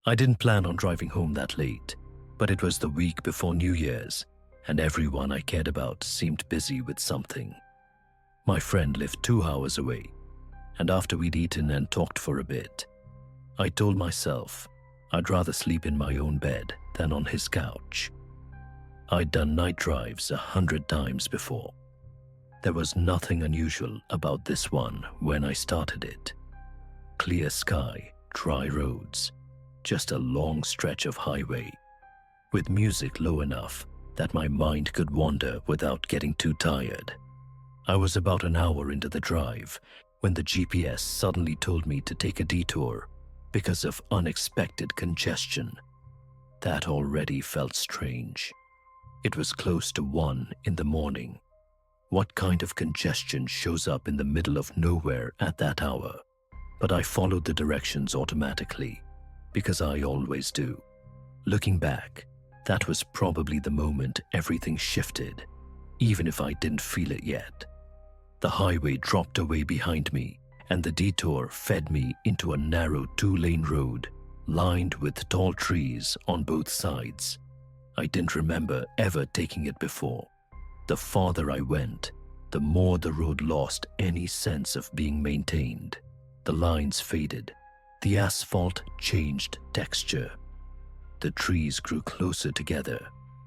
I didn't plan on driving home that late, but it was the week before New Year's, and everyone I cared about seemed busy with something. My friend lived 2 hours away, and after we'd eaten and talked for a bit, I told myself I'd rather sleep in my own bed than on his couch. I'd done night drives 100 times before. There was nothing unusual about this one when I started it. Clear sky, dry roads, just a long stretch of highway, with music low enough that my mind could wander without getting too tired. I was about an hour into the drive when the GPS suddenly told me to take a detour because of unexpected congestion. That already felt strange. It was close to 1 in the morning. What kind of congestion shows up in the middle of nowhere at that hour? But I followed the directions automatically, because I always do. Looking back, that was probably the moment everything shifted, even if I didn't feel it yet. The highway dropped away behind me, and the detour fed me into a narrow 2-lane road lined with tall trees on both sides. I didn't remember ever taking it before. The farther I went, the more the road lost any sense of being maintained. The lines faded. The asphalt changed texture. The trees grew closer together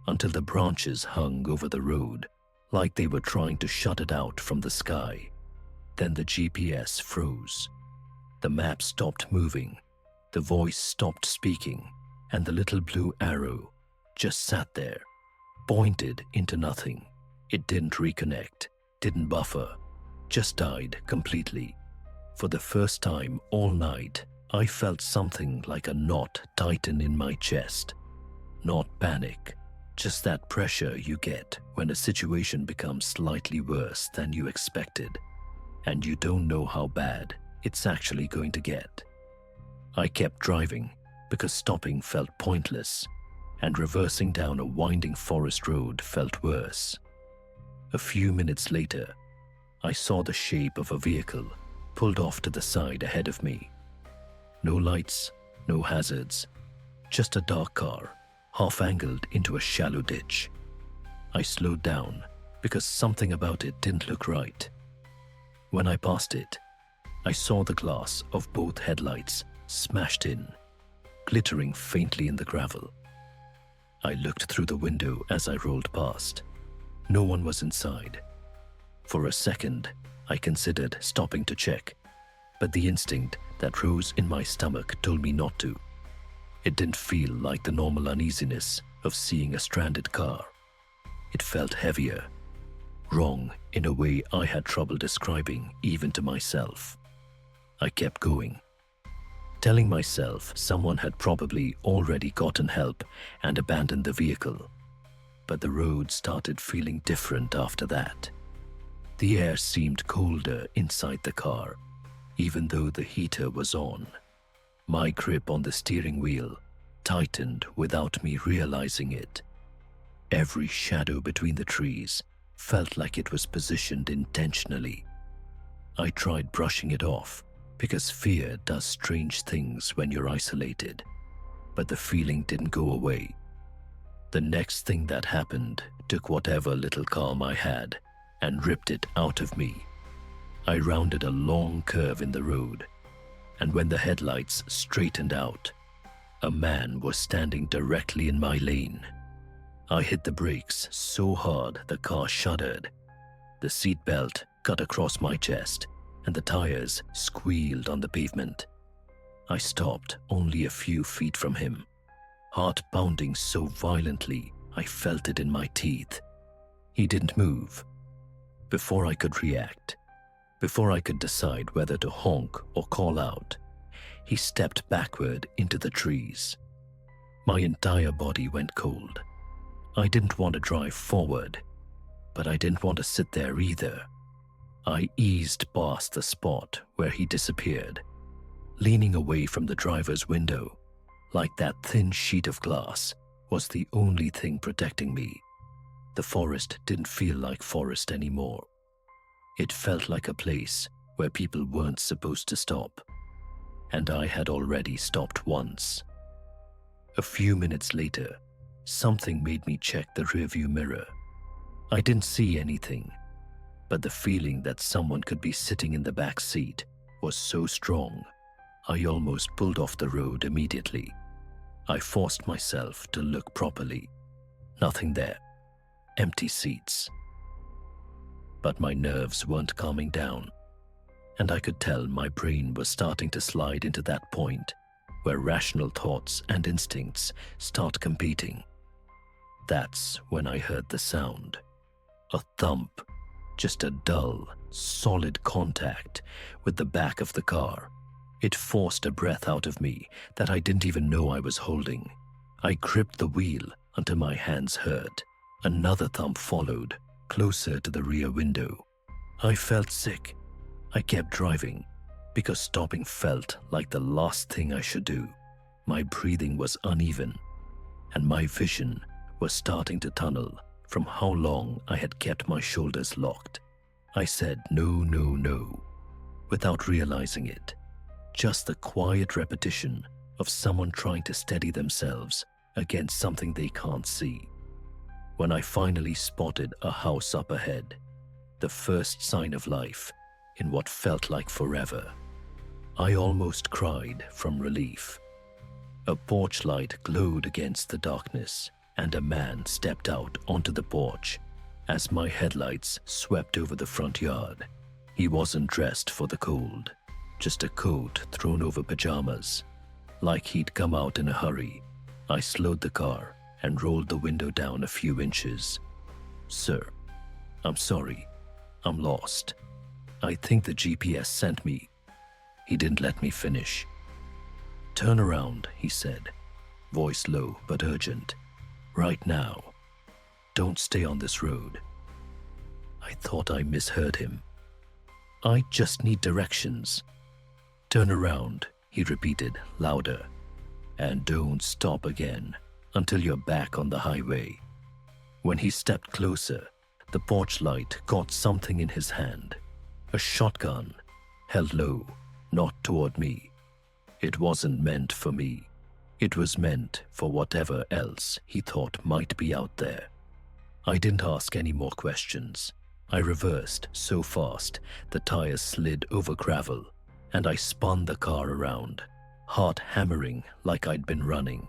until the branches hung over the road like they were trying to shut it out from the sky. Then the GPS froze. The map stopped moving. The voice stopped speaking, and the little blue arrow just sat there, pointed into nothing. It didn't reconnect, didn't buffer, just died completely. For the first time all night, I felt something like a knot tighten in my chest. Not panic, just that pressure you get when a situation becomes slightly worse than you expected, and you don't know how bad it's actually going to get. I kept driving because stopping felt pointless, and reversing down a winding forest road felt worse. A few minutes later, I saw the shape of a vehicle pulled off to the side ahead of me. No lights, no hazards, just a dark car, half-angled into a shallow ditch. I slowed down because something about it didn't look right. When I passed it, I saw the glass of both headlights smashed in, glittering faintly in the gravel. I looked through the window as I rolled past. No one was inside. For a second, I considered stopping to check, but the instinct that rose in my stomach told me not to. It didn't feel like the normal uneasiness of seeing a stranded car. It felt heavier, wrong in a way I had trouble describing even to myself. I kept going, telling myself someone had probably already gotten help and abandoned the vehicle. But the road started feeling different after that. The air seemed colder inside the car, even though the heater was on. My grip on the steering wheel tightened without me realizing it. Every shadow between the trees felt like it was positioned intentionally. I tried brushing it off because fear does strange things when you're isolated, but the feeling didn't go away. The next thing that happened took whatever little calm I had and ripped it out of me. I rounded a long curve in the road, and when the headlights straightened out, a man was standing directly in my lane. I hit the brakes so hard the car shuddered. The seatbelt cut across my chest, and the tires squealed on the pavement. I stopped only a few feet from him, heart pounding so violently I felt it in my teeth. He didn't move. Before I could react, before I could decide whether to honk or call out, he stepped backward into the trees. My entire body went cold. I didn't want to drive forward, but I didn't want to sit there either. I eased past the spot where he disappeared, leaning away from the driver's window, like that thin sheet of glass was the only thing protecting me. The forest didn't feel like forest anymore. It felt like a place where people weren't supposed to stop, and I had already stopped once. A few minutes later, something made me check the rearview mirror. I didn't see anything, but the feeling that someone could be sitting in the back seat was so strong, I almost pulled off the road immediately. I forced myself to look properly. Nothing there. Empty seats. But my nerves weren't calming down, and I could tell my brain was starting to slide into that point where rational thoughts and instincts start competing. That's when I heard the sound. A thump, just a dull, solid contact with the back of the car. It forced a breath out of me that I didn't even know I was holding. I gripped the wheel until my hands hurt. Another thump followed, closer to the rear window. I felt sick. I kept driving because stopping felt like the last thing I should do. My breathing was uneven, and my vision was starting to tunnel from how long I had kept my shoulders locked. I said no, no, no, without realizing it. Just the quiet repetition of someone trying to steady themselves against something they can't see. When I finally spotted a house up ahead, the first sign of life in what felt like forever, I almost cried from relief. A porch light glowed against the darkness, and a man stepped out onto the porch as my headlights swept over the front yard. He wasn't dressed for the cold, just a coat thrown over pajamas, like he'd come out in a hurry. I slowed the car and rolled the window down a few inches. "Sir, I'm sorry. I'm lost. I think the GPS sent me." He didn't let me finish. "Turn around," he said, voice low but urgent. "Right now. Don't stay on this road." I thought I misheard him. "I just need directions." "Turn around," he repeated louder. "And don't stop again until you're back on the highway." When he stepped closer, the porch light caught something in his hand. A shotgun, held low, not toward me. It wasn't meant for me. It was meant for whatever else he thought might be out there. I didn't ask any more questions. I reversed so fast the tires slid over gravel, and I spun the car around, heart hammering like I'd been running.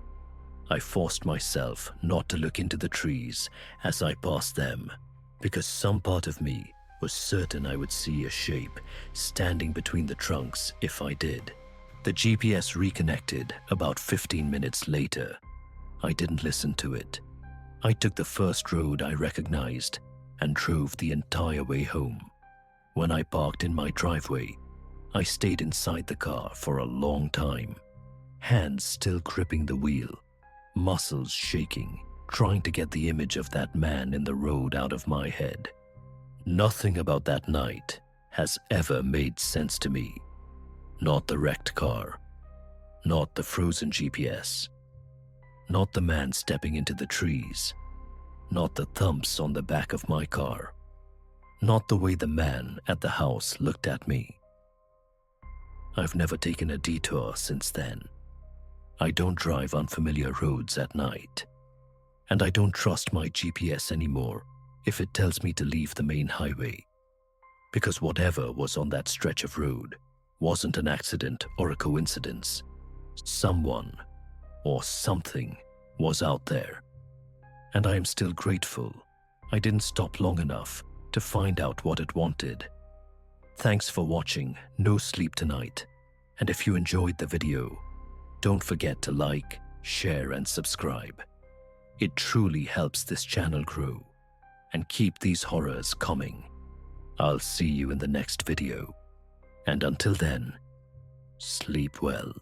I forced myself not to look into the trees as I passed them, because some part of me was certain I would see a shape standing between the trunks if I did. The GPS reconnected about 15 minutes later. I didn't listen to it. I took the first road I recognized and drove the entire way home. When I parked in my driveway, I stayed inside the car for a long time, hands still gripping the wheel, muscles shaking, trying to get the image of that man in the road out of my head. Nothing about that night has ever made sense to me. Not the wrecked car, not the frozen GPS, not the man stepping into the trees, not the thumps on the back of my car, not the way the man at the house looked at me. I've never taken a detour since then. I don't drive unfamiliar roads at night, and I don't trust my GPS anymore if it tells me to leave the main highway, because whatever was on that stretch of road wasn't an accident or a coincidence. Someone or something was out there, and I am still grateful I didn't stop long enough to find out what it wanted. Thanks for watching No Sleep Tonight, and if you enjoyed the video, don't forget to like, share, and subscribe. It truly helps this channel grow, and keep these horrors coming. I'll see you in the next video, and until then, sleep well.